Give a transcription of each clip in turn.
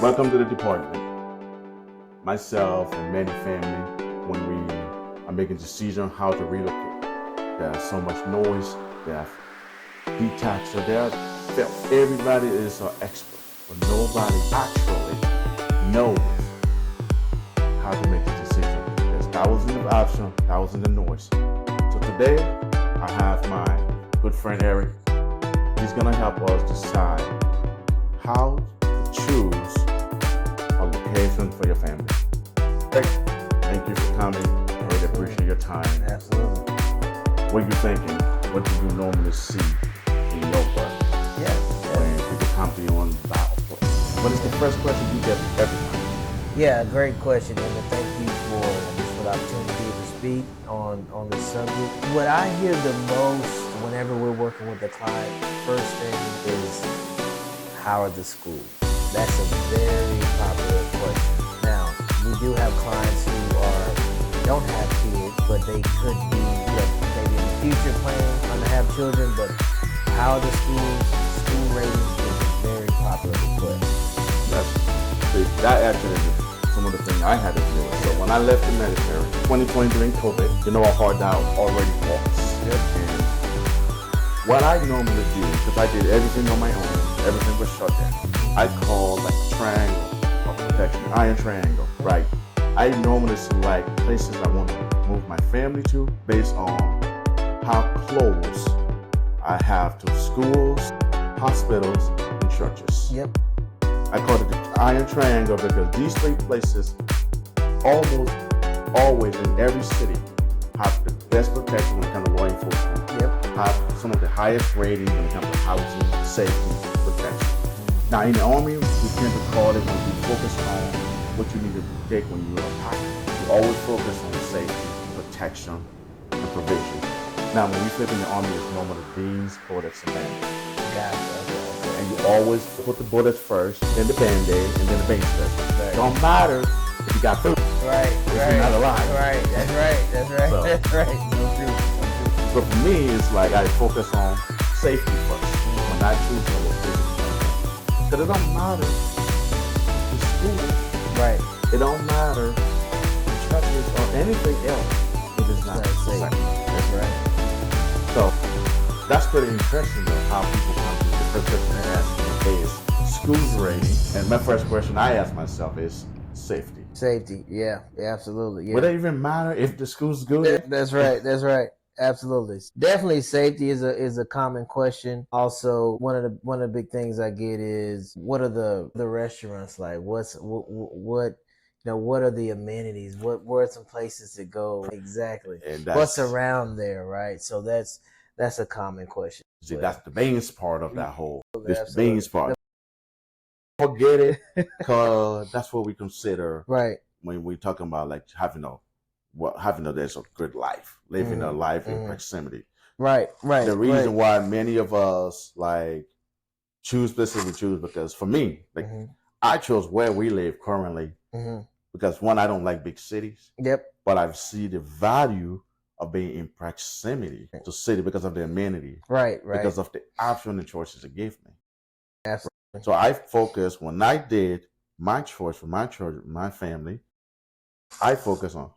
Welcome to the department. Myself and many family, when we are making decisions on how to relocate, there's so much noise, there's detax, so everybody is an expert, but nobody actually knows how to make a decision. There's thousands of options, thousands of noise. So today, I have my good friend Eric. He's gonna help us decide how to choose a location for your family. Eric, thank you for coming. I really appreciate your time. Absolutely. What are you thinking? What do you normally see in your work? When people come to you on about what is the first question you get every time? Yeah, great question, and thank you for the opportunity to speak on this subject. What I hear the most whenever we're working with the client, first thing is, how are the schools? That's a very popular question. Now, we do have clients who don't have kids, but they could be maybe in the future planning on to have children, but how are the schools? School ratings is a very popular request. That actually is some of the things I had to deal with. So when I left the military, 2020 during COVID, you know how hard that already was. Yep. And what I normally do, because I did everything on my own, everything was shut down. I called like a triangle of protection, iron triangle, right? I normally select places I want to move my family to based on how close I have to schools, hospitals, and churches. Yep. I call it the iron triangle because these three places almost always in every city have the best protection when it comes to law enforcement. Yep. Have some of the highest ratings when it comes to housing, safety, protection. Now in the Army, we tend to call it when we focus on what you need to take when you're a pilot. We always focus on safety, protection, and provision. Now when we flip in the Army, it's normally beans, bullets, and band-aids. Gotcha. And you always put the bullets first, then the band-aid, and then the base test. Right. Don't matter if you got food. Right. You're not alive. Right. That's right. So- That's right. So true. But for me, it's like I focus on safety first when I choose a location. Because it don't matter the school, Right. it don't matter the churches or anything else if it's not safe. That's right. So that's pretty interesting though, how people come to the first question they ask me is schools rating. And my first question I ask myself is safety. Safety. Yeah. Absolutely. Yeah. Would it even matter if the school's good? That's right. Absolutely. Definitely safety is a common question. Also, one of the big things I get is, what are the restaurants like? What are the amenities? Where are some places to go? Exactly. And What's around there, right? So that's a common question. See, that's the main part of that whole. This Absolutely. main part. Forget it, because that's what we consider Right. when we're talking about like having there's a good life, living a life in proximity. Right. The reason why many of us like choose places we choose, because for me, like I chose where we live currently because one, I don't like big cities, Yep. but I see the value of being in proximity to city because of the amenity, Right. because of the option and choices it gave me. Absolutely. So I focused when I did my choice for my children, my family, I focus on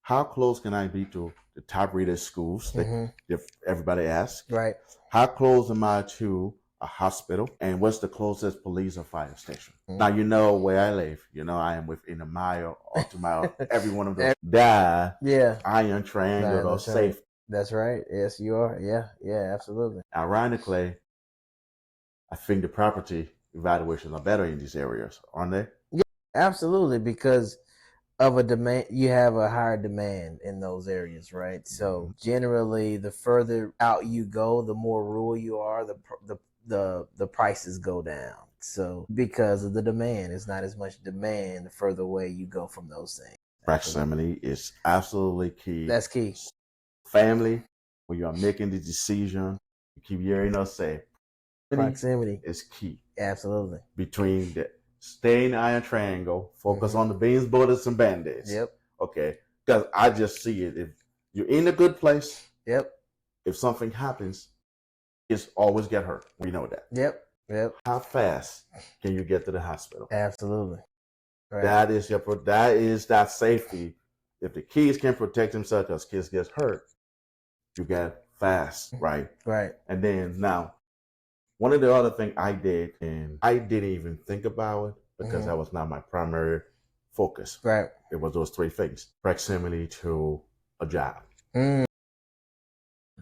how close can I be to the top rated schools that if everybody asks. Right. How close am I to a hospital? And what's the closest police or fire station? Now you know where I live. You know I am within a mile or 2 miles. Every one of those. That iron triangle or safe. That's right. Yes, you are. Yeah, absolutely. Ironically, I think the property evaluations are better in these areas, aren't they? Yeah, absolutely, because of a demand, you have a higher demand in those areas, right? So generally, the further out you go, the more rural you are, the prices go down. So because of the demand, it's not as much demand the further away you go from those things. Proximity is absolutely key. That's key. Family, when you are making the decision, you keep hearing us say, Proximity is key. Absolutely. Between the stay in the iron triangle, focus on the beans, bullets, and band-aids. Yep. Okay. Because I just see it. If you're in a good place, Yep. if something happens, it's always get hurt. We know that. Yep. Yep. How fast can you get to the hospital? Absolutely. Right. That is that safety. If the kids can protect themselves because kids get hurt, you get fast, right? Right. And then now, one of the other things I did, and I didn't even think about it because that was not my primary focus. Right. It was those three things: proximity to a job, Yeah.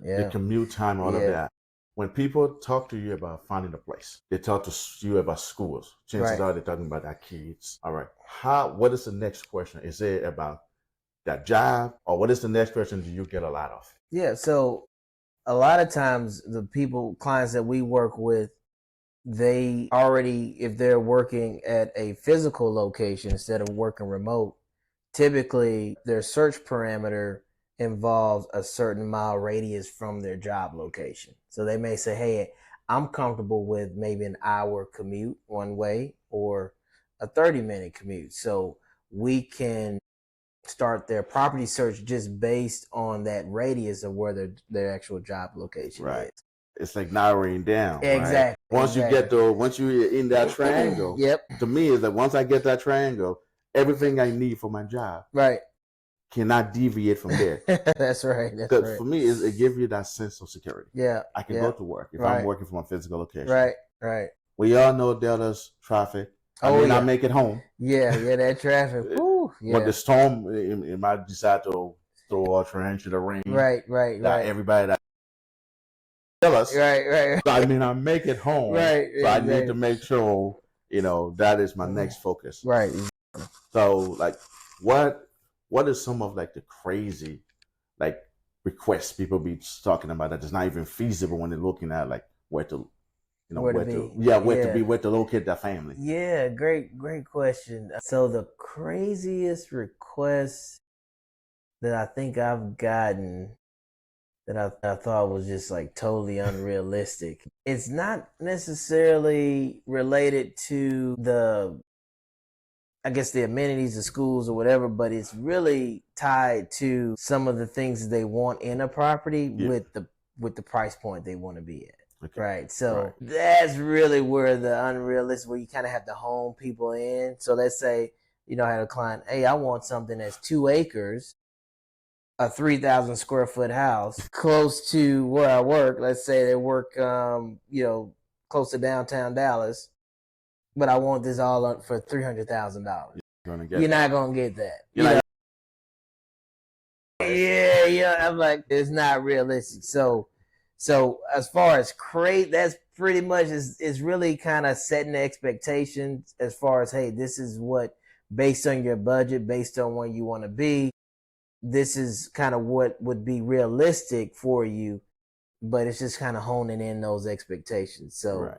the commute time, all of that. When people talk to you about finding a place, they talk to you about schools. Chances are they're talking about their kids. All right. What is the next question? Is it about that job, or what is the next question do you get a lot of? Yeah. So a lot of times the clients that we work with, they already, if they're working at a physical location instead of working remote, typically their search parameter involves a certain mile radius from their job location. So they may say, hey, I'm comfortable with maybe an hour commute one way or a 30-minute commute. So we can start their property search just based on that radius of where their actual job location is. It's like narrowing down. Exactly. Right? Once you're in that triangle, yep. To me is that once I get that triangle, everything I need for my job cannot deviate from there. That's right. For me, it gives you that sense of security. Yeah. I can go to work if I'm working from a physical location. Right. We all know Delta's traffic. I may not make it home. Yeah, that traffic. Woo, When the storm, it might decide to throw a torrential rain. Right. Everybody that tell us. Right. So I may not make it home. Right. So I need to make sure, that is my next focus. Right. So like, what is some of like the crazy, like requests people be talking about that is not even feasible when they're looking at like where to locate their family? Yeah, great question. So the craziest request that I think I've gotten that I thought was just like totally unrealistic. It's not necessarily related to the amenities of schools or whatever, but it's really tied to some of the things they want in a property with the price point they want to be at. Okay. Right. So that's really where the unrealistic, where you kind of have to hone people in. So let's say, I had a client, hey, I want something that's 2 acres, a 3,000 square foot house close to where I work. Let's say they work, close to downtown Dallas, but I want this all up for $300,000. You're not going to get that. Yeah. I'm like, it's not realistic. So as far as that's pretty much is really kind of setting the expectations as far as, hey, this is what, based on your budget, based on where you want to be, this is kind of what would be realistic for you, but it's just kind of honing in those expectations. So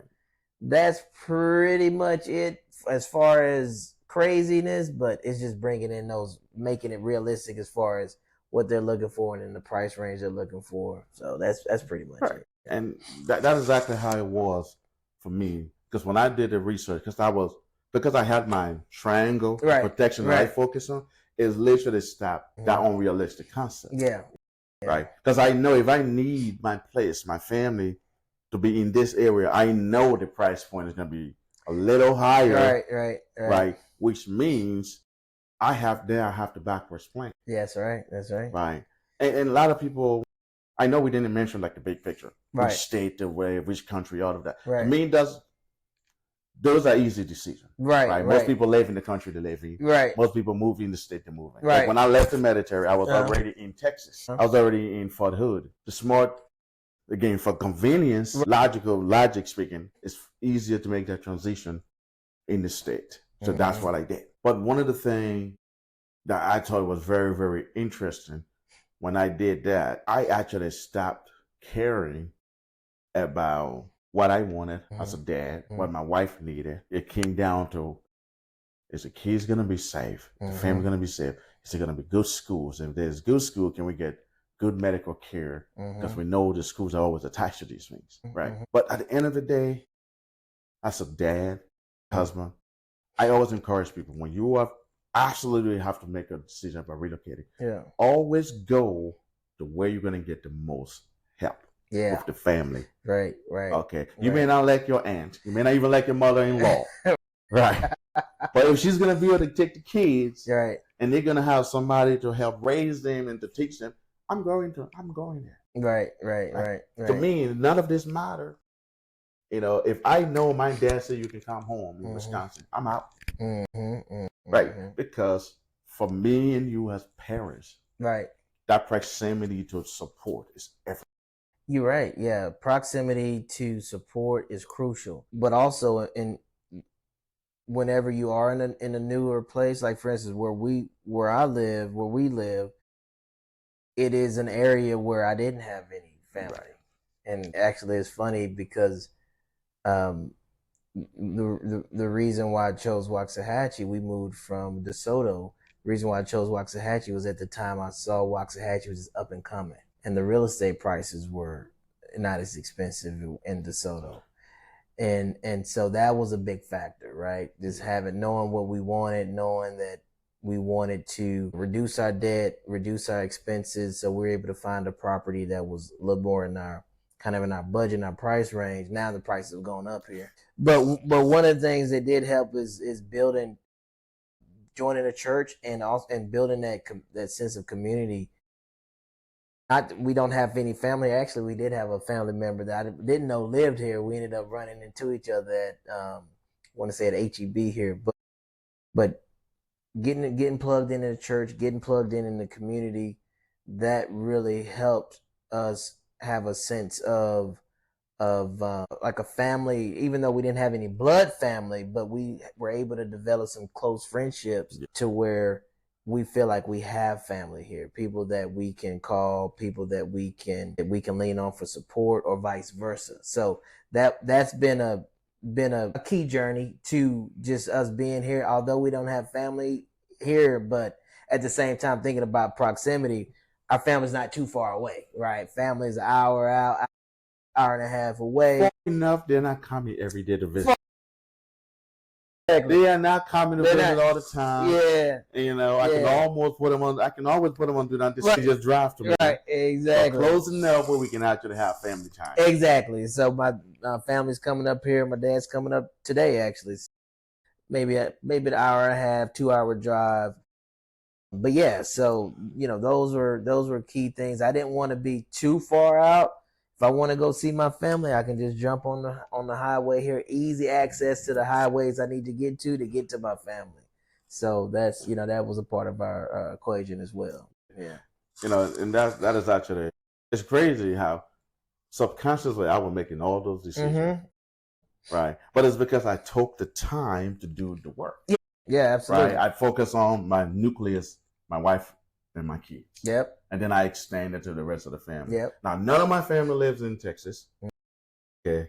that's pretty much it as far as craziness, but it's just bringing in making it realistic as far as what they're looking for and in the price range they're looking for. So that's pretty much it. And that's exactly how it was for me. Because when I did the research, because I had my triangle protection that I focus on, is literally stop that unrealistic concept. Yeah. Right? Because I know if I need my place, my family to be in this area, I know the price point is going to be a little higher. Right. Which means I have to backwards plan. Yeah, that's right. Right. And a lot of people, I know we didn't mention like the big picture. Which state, the way, which country, all of that. I mean, those are easy decisions. Right. Most people live in the country they live in. Right. Most people move in the state they move in. Right. Like when I left the military, I was already in Texas. I was already in Fort Hood. The smart, again, for convenience, logic speaking, it's easier to make that transition in the state. So that's what I did. But one of the things that I thought was very, very interesting when I did that, I actually stopped caring about what I wanted as a dad, what my wife needed. It came down to, is the kids going to be safe? The family going to be safe? Is it going to be good schools? If there's good school, can we get good medical care? Because we know the schools are always attached to these things, right? But at the end of the day, as a dad, husband, I always encourage people, when you absolutely have to make a decision about relocating, always go to where you're going to get the most help. Yeah. with the family. Right. Okay. You may not like your aunt. You may not even like your mother-in-law. Right. But if she's gonna be able to take the kids, right. and they're gonna have somebody to help raise them and to teach them, I'm going there. Right. To me, none of this matters. You know, if I know my dad said you can come home in Wisconsin, I'm out. Right. Because for me and you as parents, right, that proximity to support is everything. you're right. Yeah, proximity to support is crucial, but also in whenever you are in a newer place, like for instance, where we live, it is an area where I didn't have any family, Right. and actually, it's funny because um, the reason why I chose Waxahachie, we moved from DeSoto. The reason why I chose Waxahachie was at the time I saw Waxahachie was just up and coming, and the real estate prices were not as expensive in DeSoto, and so that was a big factor, right? Just knowing what we wanted, knowing that we wanted to reduce our debt, reduce our expenses, so we were able to find a property that was a little more in our budget, in our price range. Now the prices have gone up here, but one of the things that did help is joining a church, and also and building that sense of community. We don't have any family. Actually, we did have a family member that I didn't know lived here. We ended up running into each other at I want to say at HEB here, but getting plugged into the church, getting plugged in the community, that really helped us have a sense of like a family, even though we didn't have any blood family, but we were able to develop some close friendships to where we feel like we have family here, people that we can call, people that we can lean on for support, or vice versa. So that's been a key journey to just us being here, although we don't have family here, but at the same time, thinking about proximity, our family's not too far away, right? Family's an hour out, hour and a half away. Far enough, they're not coming every day to visit. Exactly. They are not coming to visit all the time. Yeah. And, you know, I can always put them on do not disturb. Just drive to me. Right, exactly. But close enough where we can actually have family time. Exactly. So my family's coming up here. My dad's coming up today, actually. Maybe an hour and a half, 2 hour drive. But yeah, so those were key things. I didn't want to be too far out. If I want to go see my family, I can just jump on the highway here. Easy access to the highways I need to get to my family. So that's that was a part of our equation as well. Yeah. And that is actually, it's crazy how subconsciously I was making all those decisions. Right. But it's because I took the time to do the work. Yeah, absolutely. Right. I focus on my nucleus, my wife and my kids. Yep. And then I extend it to the rest of the family. Yep. Now, none of my family lives in Texas. Okay.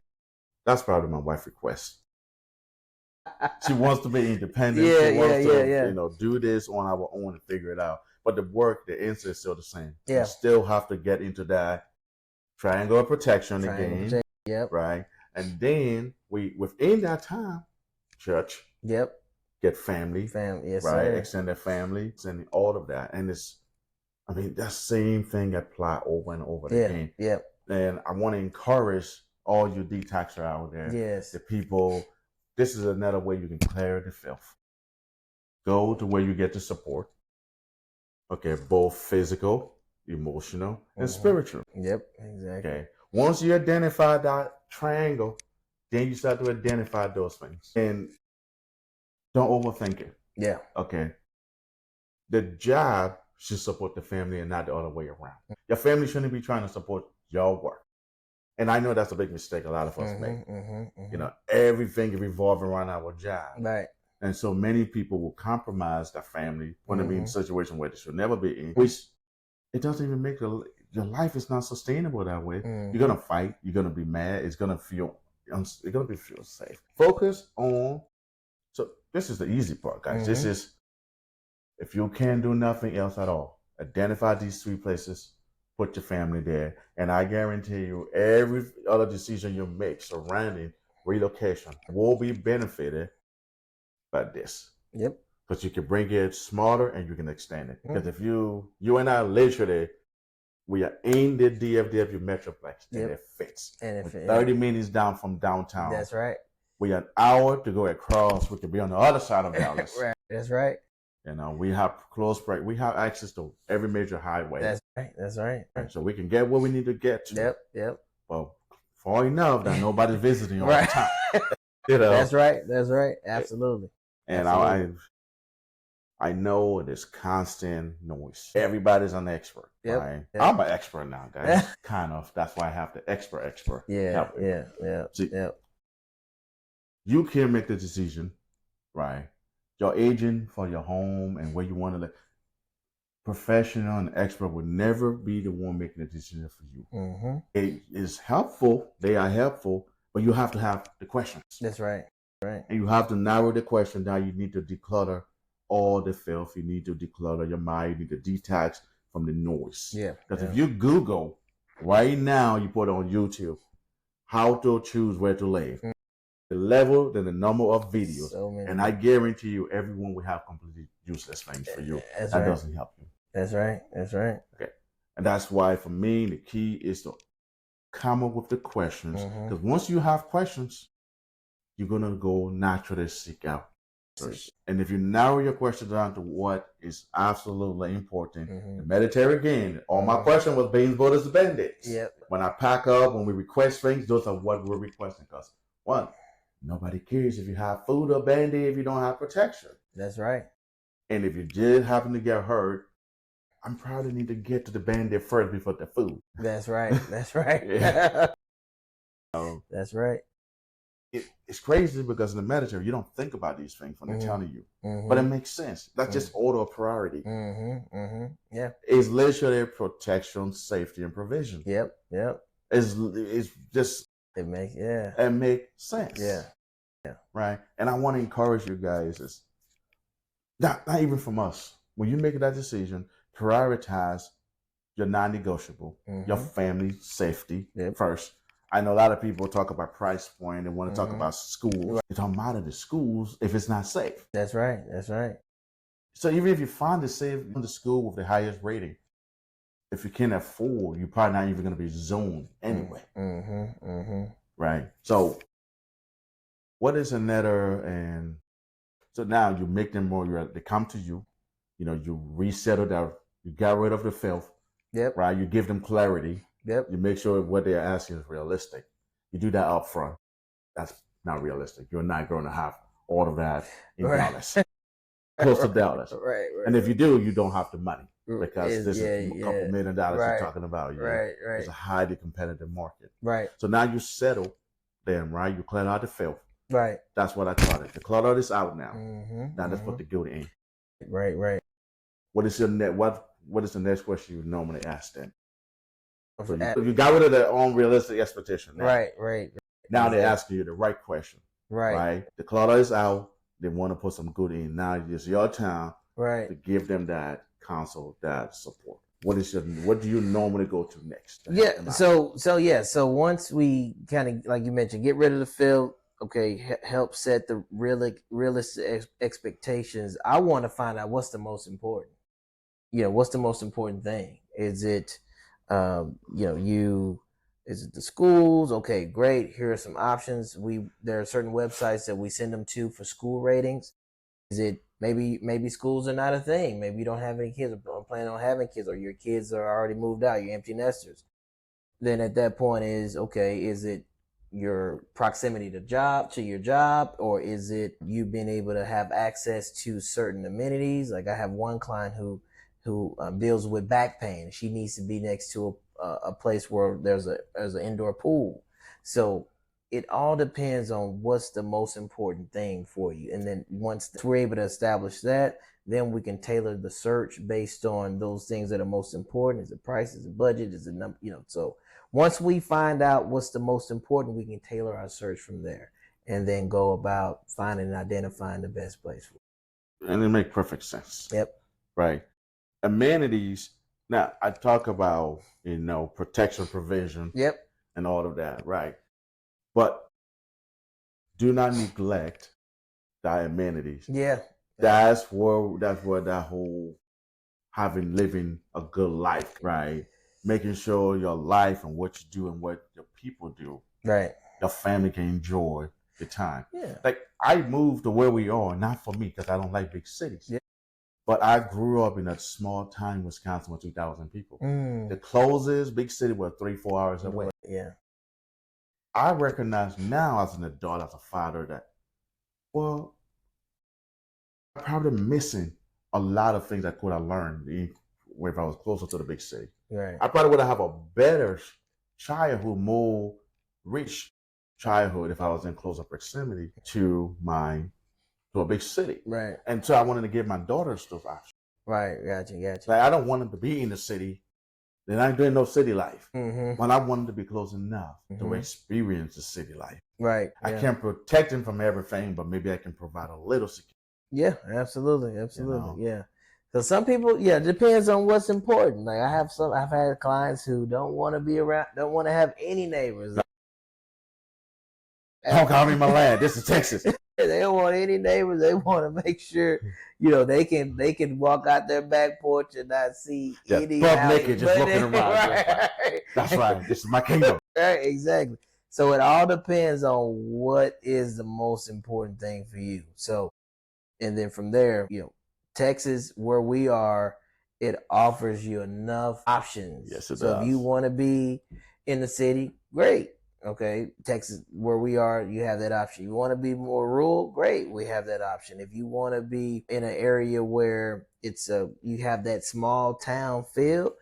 That's probably my wife's request. She wants to be independent. She wants to, do this on our own and figure it out. But the answer is still the same. Yeah. You still have to get into that triangle of protection again. Yep. Right. And then within that time, church. Yep. Get family. Yes, right. Sir. Extended family. And all of that. And that same thing apply over and over again. Yep. And I want to encourage all you detoxers out there. Yes. The people, this is another way you can clear the filth. Go to where you get the support. Okay, both physical, emotional, and spiritual. Yep, exactly. Okay. Once you identify that triangle, then you start to identify those things. And don't overthink it. Yeah. Okay. The job should support the family and not the other way around. Your family shouldn't be trying to support your work. And I know that's a big mistake a lot of us make. Everything is revolving around our job. Right. And so many people will compromise their family when they be in a situation where they should never be in, which it doesn't even make your life is not sustainable that way. You're going to fight. You're going to be mad. You're going to feel safe. Focus on, so this is the easy part, guys. This is, if you can't do nothing else at all, identify these 3 places, put your family there, and I guarantee you every other decision you make surrounding relocation will be benefited by this. Yep. Because you can bring it smarter and you can extend it. Because if you and I literally We are in the DFW Metroplex, and it fits. And if We're 30 minutes down from downtown. That's right. We are an hour to go across. We could be on the other side of Dallas. Right. That's right. You know, we have close break. We have access to every major highway. That's right. That's right. So we can get where we need to get to. Yep. Well, far enough that nobody's visiting all Right. the time. You know. That's right. Absolutely. And Absolutely. I know there's constant noise. Everybody's an expert. Yep. Right? Yep. I'm an expert now, guys. Kind of. That's why I have the expert. Yeah. See, you can make the decision, right? Your agent for your home and where you want to live. Professional and expert would never be the one making the decision for you. Mm-hmm. It is helpful. They are helpful, but you have to have the questions. That's right. Right. And you have to narrow the question down. You need to declutter all the filth. You need to declutter your mind. You need to detox from the noise. Yeah. Because if you Google right now, you put on YouTube how to choose where to live. Mm-hmm. The level, then the number of videos. And I guarantee you, everyone will have completely useless things for you. That doesn't help you. That's right. Okay. And that's why, for me, the key is to come up with the questions. Because once you have questions, you're going to go naturally seek out. And if you narrow your question down to what is absolutely important, and meditate again. All my question was beans, butters, and bandits. Yep. When I pack up, when we request things, those are what we're requesting. Because one, nobody cares if you have food or Band-Aid if you don't have protection. That's right. And if you did happen to get hurt, I'm probably need to get to the Band-Aid first before the food. That's right. That's right. That's right. It's crazy because in the military, you don't think about these things when they're telling you. But it makes sense. That's just order of priority. Yeah. It's literally protection, safety, and provision. Yep. It's just... It makes sense. Yeah. Right. And I want to encourage you guys. Is not even from us. When you make that decision, prioritize your non-negotiable, your family safety first. I know a lot of people talk about price point and want to talk about schools. It don't matter the schools if it's not safe. That's right. So even if you find the school with the highest rating, if you can't afford, you're probably not even going to be zoned anyway. Right. So what is another? And so now you make them more. They come to you. You know, you resettle that. You got rid of the filth. Yep. Right. You give them clarity. Yep. You make sure what they're asking is realistic. You do that up front. That's not realistic. You're not going to have all of that in Dallas. Close to Dallas. Right. And if you do, you don't have the money. Because this is a couple $1 million you're talking about. Right. It's a highly competitive market. Right. So now you settle them, right? You clear out the filth. Right. That's what I taught it. The clutter is out now. Now let's put the good in. Right. What is the next question you normally ask them? So you got rid of their own realistic expectation. Now. Right. Now they're asking you the right question. Right. The clutter is out. They want to put some good in. Now it's your time to give them that counsel, that support. What do you normally go to next? So once we kind of, like you mentioned, get rid of the filth, okay, help set the realistic expectations. I want to find out what's the most important. What's the most important thing? Is it is it the schools? Okay, great. Here are some options. There are certain websites that we send them to for school ratings. Is it maybe schools are not a thing? Maybe you don't have any kids or plan on having kids, or your kids are already moved out, you're empty nesters. Then at that point is it your proximity to your job, or is it you being able to have access to certain amenities? Like I have one client who deals with back pain. She needs to be next to a place where there's an indoor pool. So it all depends on what's the most important thing for you. And then once we're able to establish that, then we can tailor the search based on those things that are most important. Is it price? Is it budget? Is it number? So once we find out what's the most important, we can tailor our search from there and then go about finding and identifying the best place for it. And it makes perfect sense. Yep. Right. Amenities. Now I talk about, protection, provision. Yep. And all of that. Right. But do not neglect the amenities. Yeah. That's where that whole living a good life, right? making sure your life and what you do and what your people do, Right. your family can enjoy the time. Yeah. Like I moved to where we are, not for me because I don't like big cities. Yeah. But I grew up in a small town, Wisconsin, with 2,000 people. Mm. The closest big city was 3-4 hours away. Yeah. I recognize now as an adult, as a father, that, well, I'm probably missing a lot of things I could have learned if I was closer to the big city. Right. I probably would have a better childhood, more rich childhood if I was in closer proximity to a big city. Right. And so I wanted to give my daughters those options. Right. Gotcha. Gotcha. Like I don't want them to be in the city. They're not doing no city life. Mm-hmm. But I want them to be close enough Mm-hmm. to experience the city life. Right. I Yeah. can't protect them from everything, but maybe I can provide a little security. Yeah, absolutely, absolutely, You know? yeah. So some people, yeah, it depends on what's important. Like I've had clients who don't want to be around, don't want to have any neighbors. Don't call me my land. This is Texas. They don't want any neighbors. They want to make sure, they can walk out their back porch and not see any butt houses. naked, just looking around. Right. That's right. This is my kingdom. Right, exactly. So it all depends on what is the most important thing for you. So, and then from there, Texas, where we are, it offers you enough options. Yes, it so does. if you want to be in the city, great. Okay, Texas, where we are, you have that option. You want to be more rural, great. We have that option. If you want to be in an area where you have that small town feel,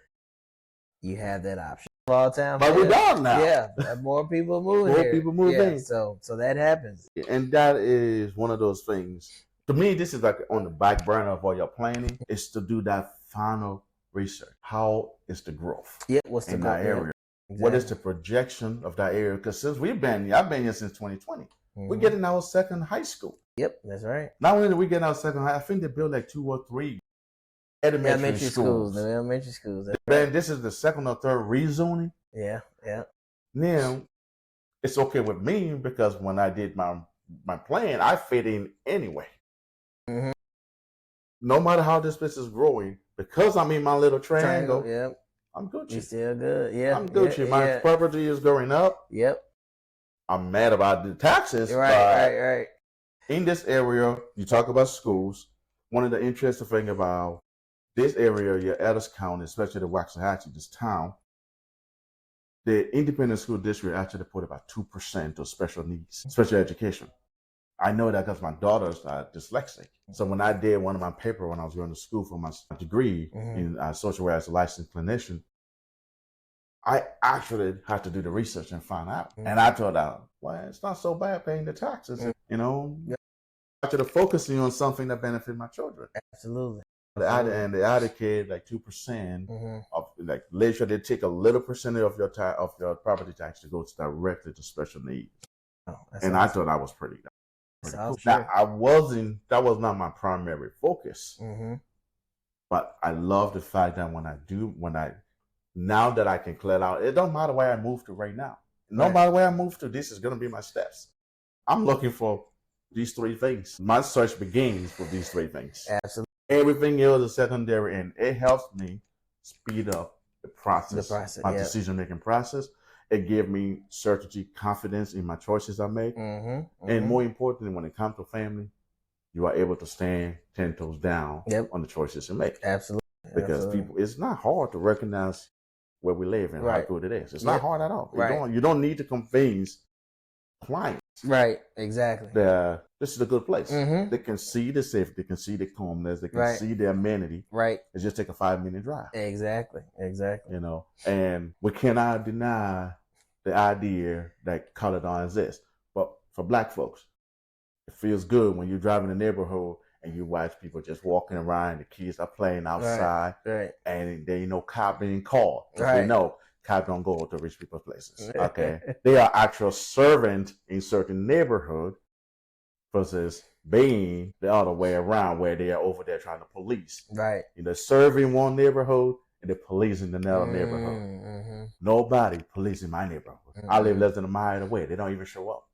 you have that option. Small town, But we're done now. Yeah, more people moving. More here. people move in. So that happens. And that is one of those things. To me, this is like on the back burner of all your planning, is to do that final research. How is the growth What's the in that area? Exactly. What is the projection of that area? Because since I've been here since 2020. Mm-hmm. We're getting our second high school. Yep, that's right. Not only did we get our second high, I think they built like 2 or 3 elementary schools. The elementary schools. Then this is the second or third rezoning. Yeah. Now, it's okay with me because when I did my plan, I fit in anyway. Mm-hmm. No matter how this business is growing, because I'm in my little triangle, Yep. I'm Gucci. You're still good. Yeah. I'm Gucci. Yeah, My property is going up. Yep. I'm mad about the taxes. Right. In this area, you talk about schools. One of the interesting things about this area, your Ellis County, especially the Waxahachie, this town, the independent school district actually put about 2% of special needs, special education. I know that because my daughters are dyslexic. So when I did one of my papers when I was going to school for my degree in social work as a licensed clinician, I actually had to do the research and find out. And I told them, well, it's not so bad paying the taxes, Actually focusing on something that benefits my children. Absolutely. The other kid, like 2% of like later they take a little percentage of your property tax to go directly to special needs. And I thought that was pretty cool. Now that was not my primary focus. But I love the fact that now that I can clear out, it don't matter where I move to right now. No matter where I move to, this is gonna be my steps. I'm looking for these 3 things. My search begins with these 3 things. Absolutely. Everything else is secondary, and it helps me speed up the process my decision-making process. It gives me certainty, confidence in my choices I make. And more importantly, when it comes to people, you are able to stand 10 toes down on the choices you make. Absolutely. Because it's not hard to recognize where we live and how good it is. It's not hard at all. You don't need to convince clients. Right, exactly. That this is a good place. They can see the safety, they can see the calmness, they can see the amenity. Right. It's just take a 5-minute drive. Exactly. And we cannot deny the idea that color don't exist. But for Black folks, it feels good when you drive in the neighborhood and you watch people just walking around, the kids are playing outside, and there ain't no cop being called. They know cops don't go to rich people's places. Okay. They are actual servant in certain neighborhood versus being the other way around where they are over there trying to police. Right. Serving one neighborhood and they're policing another neighborhood. Nobody policing my neighborhood. I live less than a mile away. They don't even show up.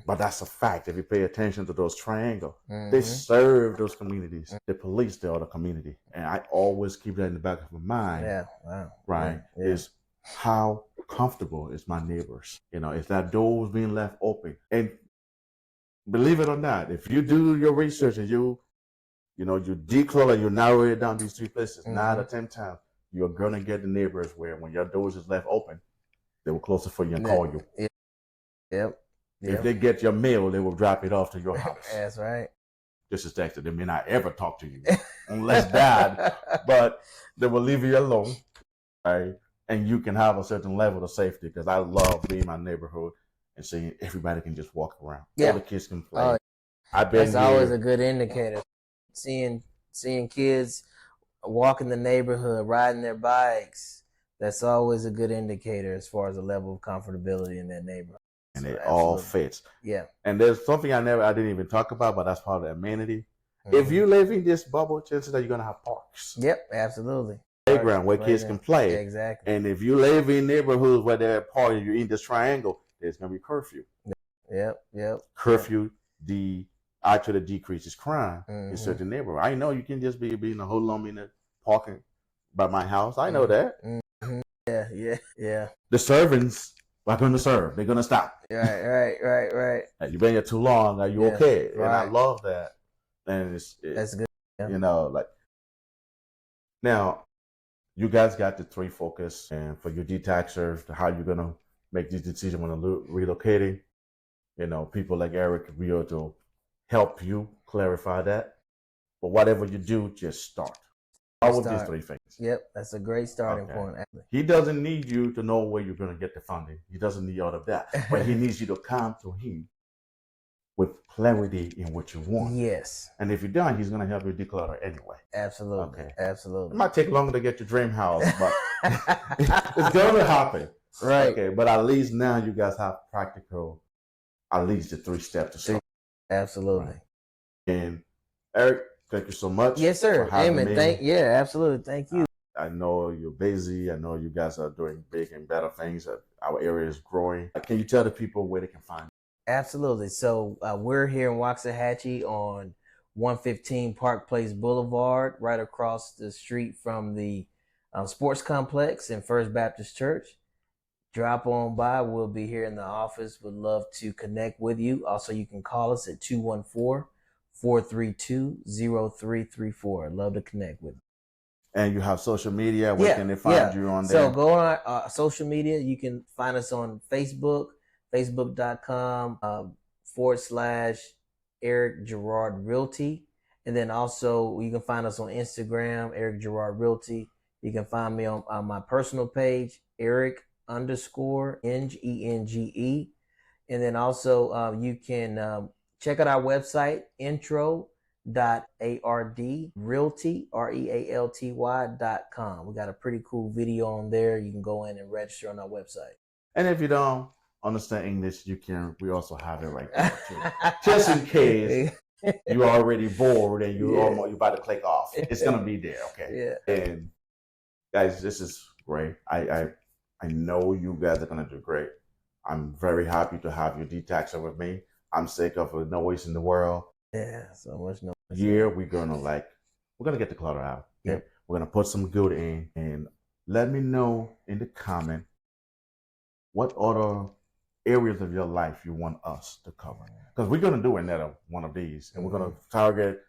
But that's a fact. If you pay attention to those triangles, they Mm-hmm. serve those communities. They police the other community. And I always keep that in the back of my mind. Yeah. Wow. Right? Yeah. Is how comfortable is my neighbors? You know, is that doors being left open? And believe it or not, if you do your research and you declutter, you narrow it down these 3 places, 9 out of 10 times, you're gonna get the neighbors where when your doors is left open, they will close it for you and call you. Yep. If they get your mail, they will drop it off to your house. That's right. Just as that, they may not ever talk to you unless that, but they will leave you alone, right? And you can have a certain level of safety, because I love being in my neighborhood and seeing everybody can just walk around. All the kids can play. I've been That's always a good indicator. Seeing kids walk in the neighborhood, riding their bikes, that's always a good indicator as far as the level of comfortability in that neighborhood. And it all fits. Yeah. And there's something I didn't even talk about, but that's part of the amenity. If you live in this bubble, chances are you're gonna have parks. Yep, absolutely. Playground where kids can play. Exactly. And if you live in neighborhoods where there are parties, you're in this triangle, there's gonna be curfew. Yep. Curfew actually decreases crime in certain neighborhoods. I know you can just be in a hoodlum in the parking by my house. I know that. Yeah. The servants are going to serve. They're going to stop. Right. You've been here too long. Are you okay? Right. And I love that. And that's good. Yeah. You know, like now, you guys got the 3 focus, and for your detaxers, how you're going to make this decision when relocating. You know, people like Eric will be able to help you clarify that. But whatever you do, just start. All with these 3 things. Yep, that's a great starting point. He doesn't need you to know where you're going to get the funding. He doesn't need all of that. But he needs you to come to him with clarity in what you want. Yes. And if you're done, he's going to help you declutter anyway. Absolutely. Okay. Absolutely. It might take longer to get your dream house, but it's going to happen. Right. Okay. But at least now you guys have practical, at least the 3 steps to start. Absolutely. Right. And Eric, thank you so much. Yes, sir. Emmett, absolutely. Thank you. I know you're busy. I know you guys are doing big and better things. Our area is growing. Can you tell the people where they can find you? Absolutely. So we're here in Waxahachie on 115 Park Place Boulevard, right across the street from the sports complex and First Baptist Church. Drop on by. We'll be here in the office. Would love to connect with you. Also, you can call us at 214-432-0334. I'd love to connect with you. And you have social media. Where can they find you on there? So go on our social media. You can find us on Facebook, facebook.com/Eric Gerard Realty. And then also you can find us on Instagram, Eric Gerard Realty. You can find me on my personal page, Eric_Enge. And then also you can check out our website, intro.ardrealty.com. We got a pretty cool video on there. You can go in and register on our website. And if you don't understand English, we also have it right there too. Just in case you're already bored and you're about to click off. It's gonna be there, okay? Yeah. And guys, this is great. I know you guys are gonna do great. I'm very happy to have you detaxer with me. I'm sick of the noise in the world. Yeah, so much noise. We're gonna get the clutter out. Yep. We're gonna put some good in, and let me know in the comment what other areas of your life you want us to cover. Because we're gonna do another one of these, and we're gonna target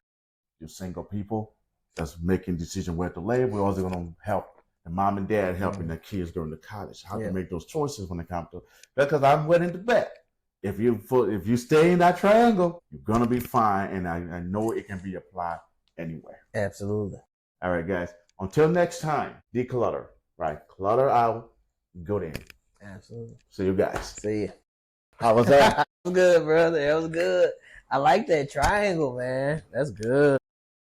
your single people that's making decisions where to live. We're also gonna help the mom and dad helping their kids going to college, how to make those choices when they come to. Because I'm willing to bet if you stay in that triangle, you're gonna be fine, and I know it can be applied anywhere. Absolutely. All right, guys. Until next time, declutter. Right, clutter out, good in. Absolutely. See you guys. See ya. How was that? That was good, brother. That was good. I like that triangle, man. That's good.